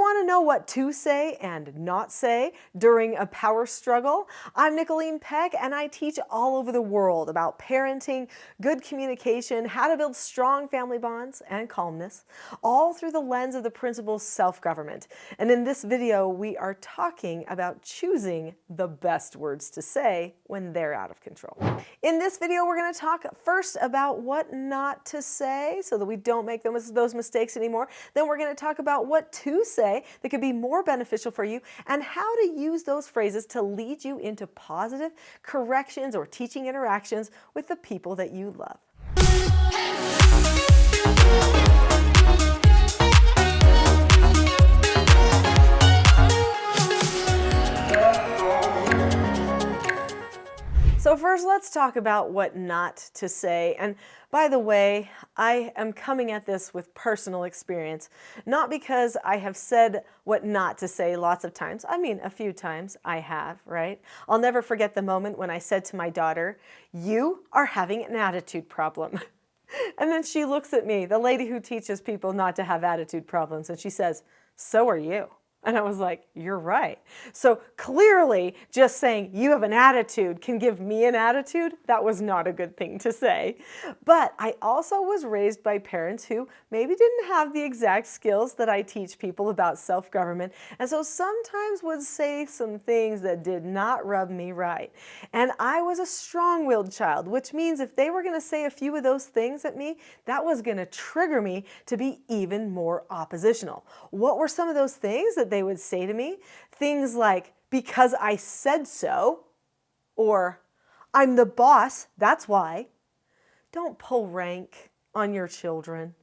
want to know what to say and not say during a power struggle? I'm Nicholeen Peck, and I teach all over the world about parenting, good communication, how to build strong family bonds, and calmness, all through the lens of the principle self-government. And in this video, we are talking about choosing the best words to say when they're out of control. In this video, we're going to talk first about what not to say so that we don't make those mistakes anymore. Then we're going to talk about what to say that could be more beneficial for you and how to use those phrases to lead you into positive corrections or teaching interactions with the people that you love. So first, let's talk about what not to say. And by the way, I am coming at this with personal experience, not because I have said what not to say lots of times. I mean, a few times I have, right? I'll never forget the moment when I said to my daughter, "You are having an attitude problem." And then she looks at me, the lady who teaches people not to have attitude problems, and she says, "So are you." And I was like, you're right. So clearly, just saying you have an attitude can give me an attitude. That was not a good thing to say. But I also was raised by parents who maybe didn't have the exact skills that I teach people about self-government. And so sometimes would say some things that did not rub me right. And I was a strong-willed child, which means if they were going to say a few of those things at me, that was going to trigger me to be even more oppositional. What were some of those things that they would say to me? Things like, "Because I said so," or "I'm the boss, that's why." Don't pull rank on your children.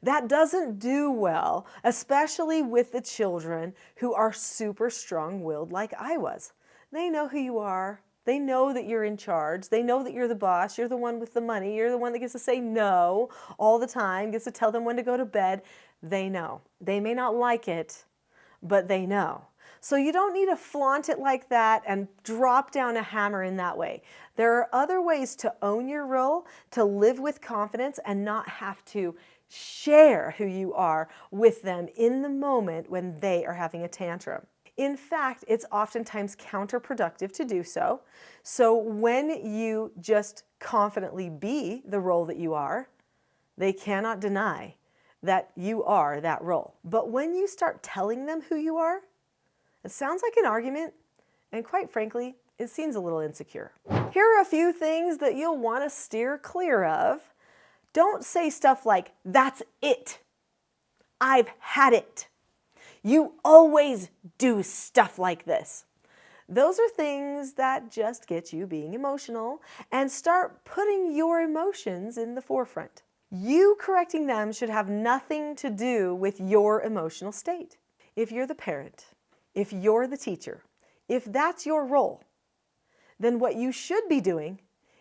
That doesn't do well, especially with the children who are super strong-willed like I was. They know who you are. They know that you're in charge. They know that you're the boss. You're the one with the money. You're the one that gets to say no all the time, gets to tell them when to go to bed. They know. They may not like it, but they know. So you don't need to flaunt it like that and drop down a hammer in that way. There are other ways to own your role, to live with confidence and not have to share who you are with them in the moment when they are having a tantrum. In fact, it's oftentimes counterproductive to do so. So when you just confidently be the role that you are, they cannot deny that you are that role. But when you start telling them who you are, it sounds like an argument, and quite frankly, it seems a little insecure. Here are a few things that you'll want to steer clear of. Don't say stuff like, "That's it. I've had it. You always do stuff like this." Those are things that just get you being emotional and start putting your emotions in the forefront. You correcting them should have nothing to do with your emotional state. If you're the parent, if you're the teacher, if that's your role, then what you should be doing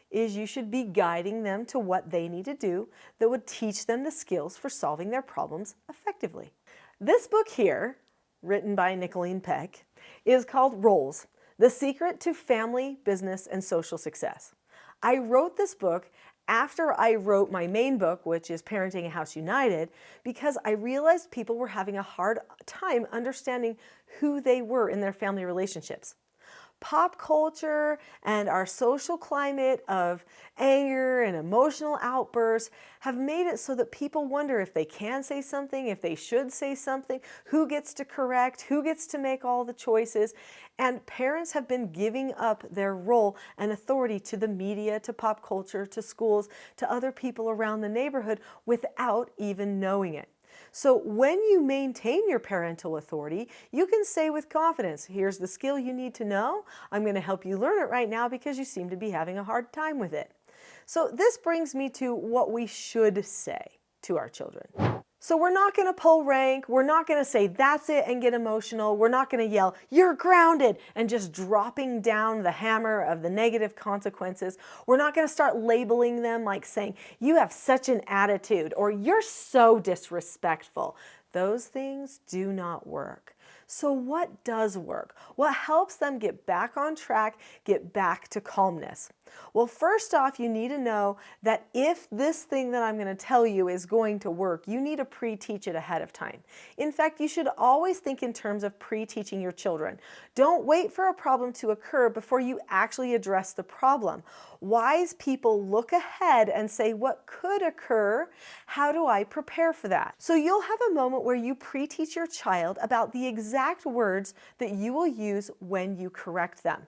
is you should be guiding them to what they need to do that would teach them the skills for solving their problems effectively. This book here, written by Nicholeen Peck, is called Roles: The Secret to Family, Business, and Social Success. I wrote this book after I wrote my main book, which is Parenting a House United, because I realized people were having a hard time understanding who they were in their family relationships. Pop culture and our social climate of anger and emotional outbursts have made it so that people wonder if they can say something, if they should say something, who gets to correct, who gets to make all the choices. And parents have been giving up their role and authority to the media, to pop culture, to schools, to other people around the neighborhood without even knowing it. So when you maintain your parental authority, you can say with confidence, "Here's the skill you need to know. I'm going to help you learn it right now because you seem to be having a hard time with it." So this brings me to what we should say to our children. So we're not going to pull rank. We're not going to say, "That's it," and get emotional. We're not going to yell, "You're grounded," and just dropping down the hammer of the negative consequences. We're not going to start labeling them like saying, "You have such an attitude," or "You're so disrespectful." Those things do not work. So what does work? What helps them get back on track, get back to calmness? Well, first off, you need to know that if this thing that I'm going to tell you is going to work, you need to pre-teach it ahead of time. In fact, you should always think in terms of pre-teaching your children. Don't wait for a problem to occur before you actually address the problem. Wise people look ahead and say, what could occur? How do I prepare for that? So you'll have a moment where you pre-teach your child about the exact words that you will use when you correct them.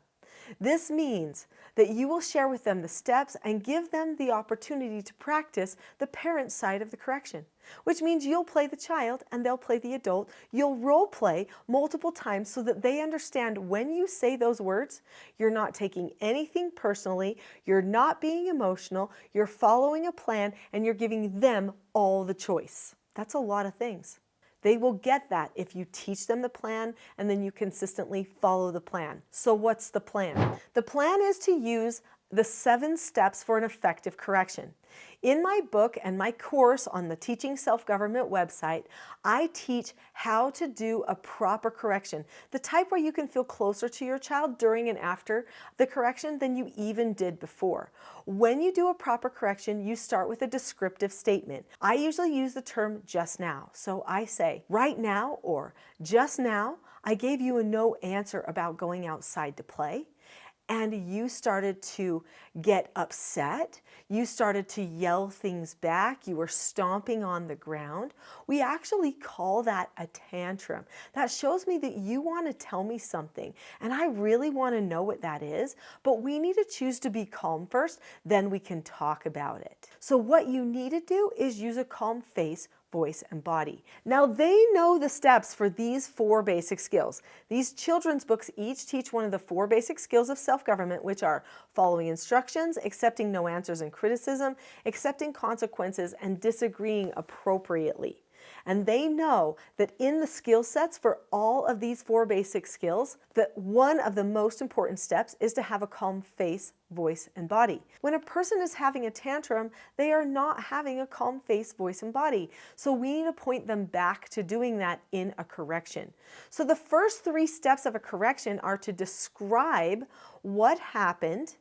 This means that you will share with them the steps and give them the opportunity to practice the parent side of the correction, which means you'll play the child and they'll play the adult. You'll role play multiple times so that they understand when you say those words, you're not taking anything personally, you're not being emotional, you're following a plan, and you're giving them all the choice. That's a lot of things. They will get that if you teach them the plan and then you consistently follow the plan. So what's the plan? The plan is to use the 7 steps for an effective correction. In my book and my course on the Teaching Self-Government website, I teach how to do a proper correction, the type where you can feel closer to your child during and after the correction than you even did before. When you do a proper correction, you start with a descriptive statement. I usually use the term just now. So I say, right now, or just now, I gave you a no answer about going outside to play. And you started to get upset, you started to yell things back, you were stomping on the ground. We actually call that a tantrum. That shows me that you want to tell me something, and I really want to know what that is, but we need to choose to be calm first, then we can talk about it. So what you need to do is use a calm face, voice, and body. Now they know the steps for these 4 basic skills. These children's books each teach one of the 4 basic skills of self-government, which are following instructions, accepting no answers and criticism, accepting consequences, and disagreeing appropriately. And they know that in the skill sets for all of these 4 basic skills, that one of the most important steps is to have a calm face, voice, and body. When a person is having a tantrum, they are not having a calm face, voice, and body. So we need to point them back to doing that in a correction. So the first 3 steps of a correction are to describe what happened,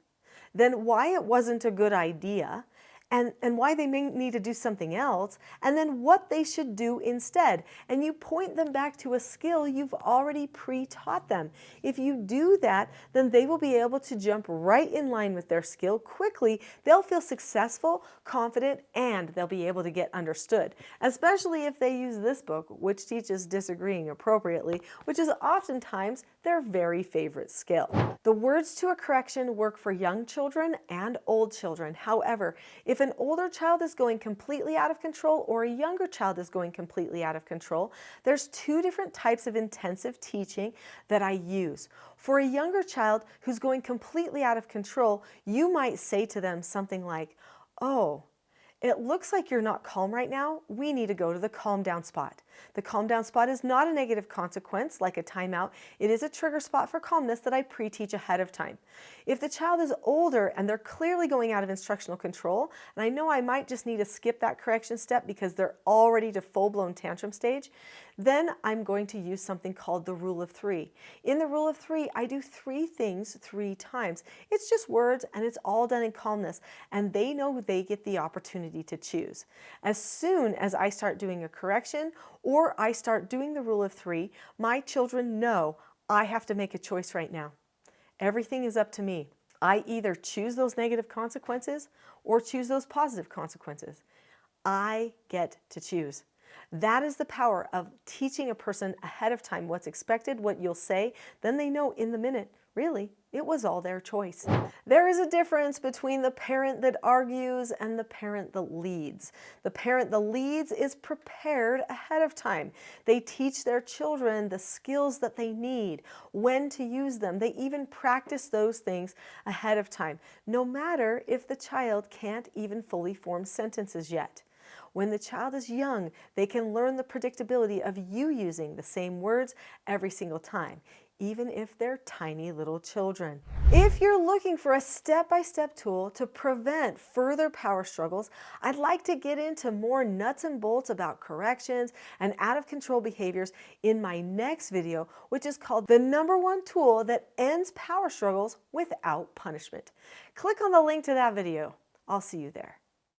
then why it wasn't a good idea, and why they may need to do something else, and then what they should do instead. And you point them back to a skill you've already pre-taught them. If you do that, then they will be able to jump right in line with their skill quickly. They'll feel successful, confident, and they'll be able to get understood, especially if they use this book, which teaches disagreeing appropriately, which is oftentimes their very favorite skill. The words to a correction work for young children and old children. However, if an older child is going completely out of control or a younger child is going completely out of control, there's 2 different types of intensive teaching that I use. For a younger child who's going completely out of control, you might say to them something like, "Oh, it looks like you're not calm right now. We need to go to the calm down spot." The calm down spot is not a negative consequence like a timeout. It is a trigger spot for calmness that I pre-teach ahead of time. If the child is older and they're clearly going out of instructional control, and I know I might just need to skip that correction step because they're already to full-blown tantrum stage, then I'm going to use something called the rule of 3. In the rule of 3, I do 3 things 3 times. It's just words and it's all done in calmness, and they know they get the opportunity to choose. As soon as I start doing a correction or I start doing the rule of 3, my children know I have to make a choice right now. Everything is up to me. I either choose those negative consequences or choose those positive consequences. I get to choose. That is the power of teaching a person ahead of time what's expected, what you'll say. Then they know in the minute, really, it was all their choice. There is a difference between the parent that argues and the parent that leads. The parent that leads is prepared ahead of time. They teach their children the skills that they need, when to use them. They even practice those things ahead of time, no matter if the child can't even fully form sentences yet. When the child is young, they can learn the predictability of you using the same words every single time. even if they're tiny little children. If you're looking for a step-by-step tool to prevent further power struggles, I'd like to get into more nuts and bolts about corrections and out-of-control behaviors in my next video, which is called The #1 Tool That Ends Power Struggles Without Punishment. Click on the link to that video. I'll see you there.